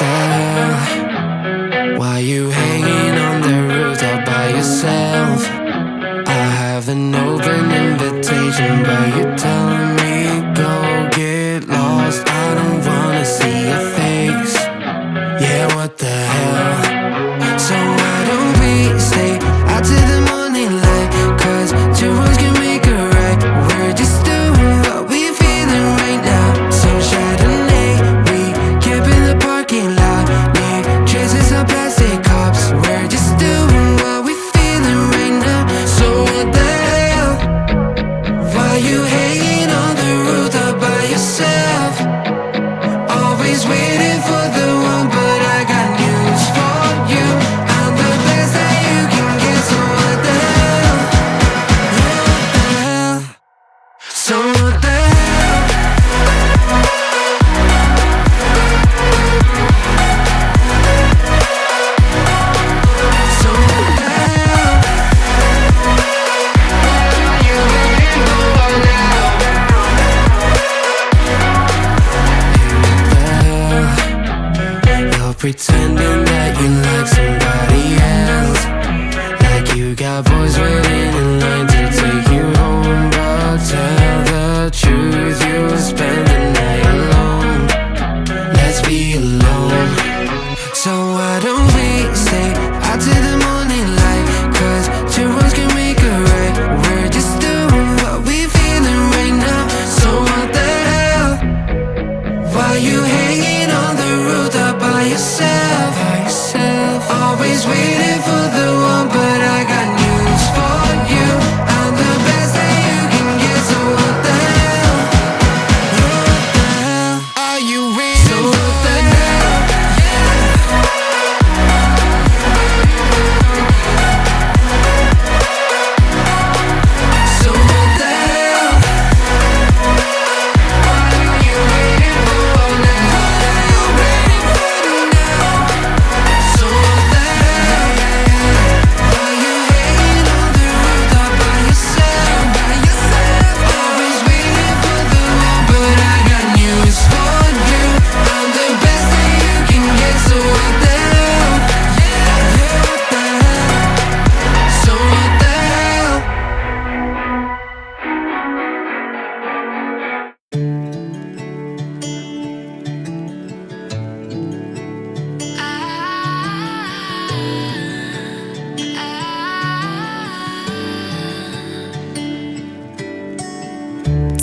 the hell? Why you hanging on the roof all by yourself? I have an open invitation, but you're telling me go get lost. I don't wanna see your face. Yeah, what the hell? So why don't we stay out till the morning light? 'Cause two wrongs can make a right. We're just doing what we feeling right now. So Chardonnay, we camp in the parking lot. Need traces of plastic cups. We're just doing what we feeling right now. So what the hell? Why you hanging on the roof all by yourself? Always waiting for the one, but I got news for you. I'm the best that you can get, so what the hell? Yeah, what the hell? So what the hell? So what the hell? What are you waiting for now? You're pretending that you like somebody else, like you got boys waiting in line to take you home. But tell the truth, you'll spend the night alone. Let's be alone. So why don't we stay out till the morning light? 'Cause two wrongs can make a right. We're just doing what we feeling right now. So what the hell? Why you hanging on the roof all by yourself? Always waiting for the one, but I got news for you. I'm the best that you can get, so what the hell? Yeah, what the hell? Are you waiting so for what the hell? So what the hell? What are you waiting for now? What are you waiting for now? So what the hell? Why you hanging on the roof all by yourself? Always waiting for the one, but I got news for you. I'm the best that you can get, so what the hell? Yeah, what the hell? So what the hell?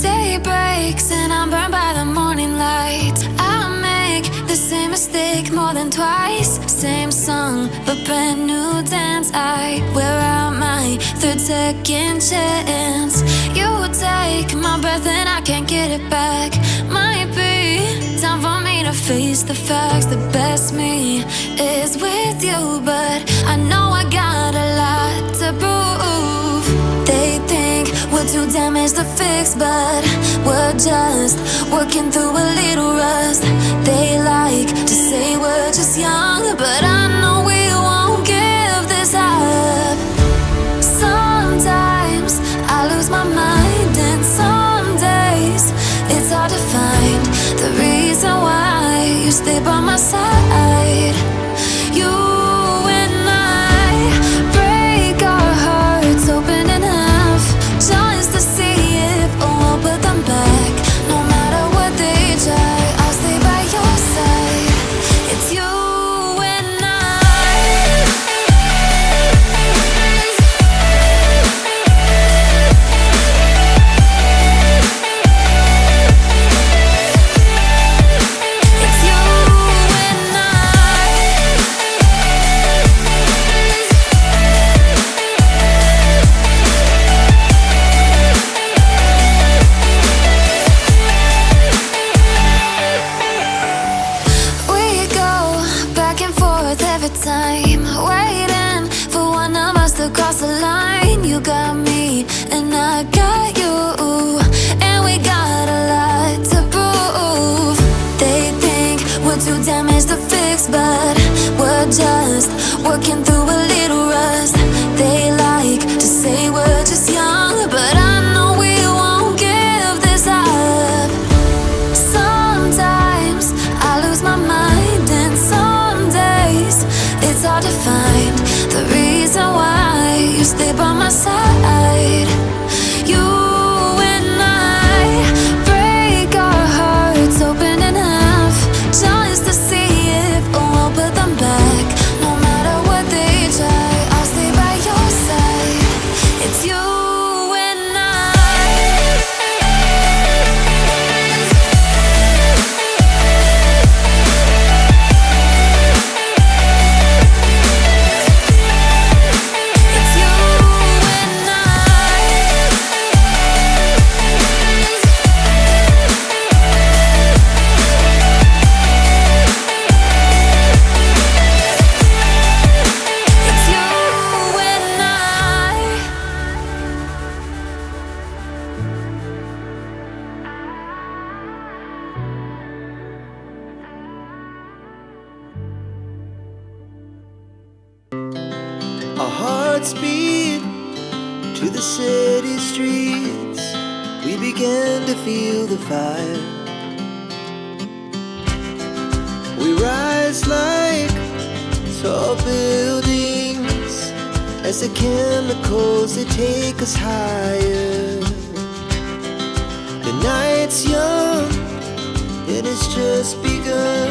Day breaks and I'm burned by the morning light. I make the same mistake more than twice. Same song, but brand new dance. I wear out my third second chance. You take my breath and I can't get it back. Might be time for me to face the facts. The best me is with you, but I know I got a lot to prove. They think we're too damaged to fix, but we're just working through a little rust. They like to say we're just young, but I know we won't give this up. Sometimes I lose my mind, and some days it's hard to find the reason why you stay by my side. You and I break our hearts open in half, just to see if we'll put them back. No matter what they try, I'll stay by your side. It's you and I. stay by my side. You and I break our hearts open in half, just to see if we'll put them back. No matter what they try, I'll stay by your side. It's you and I. It's you and I. It's you and I. Our hearts beat to the city streets. We began to feel the fire. We rise like tall buildings as the chemicals they take us higher. The night's young, it has just begun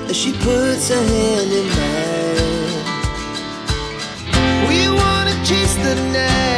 as she puts her hand in mine. We wanna chase the night.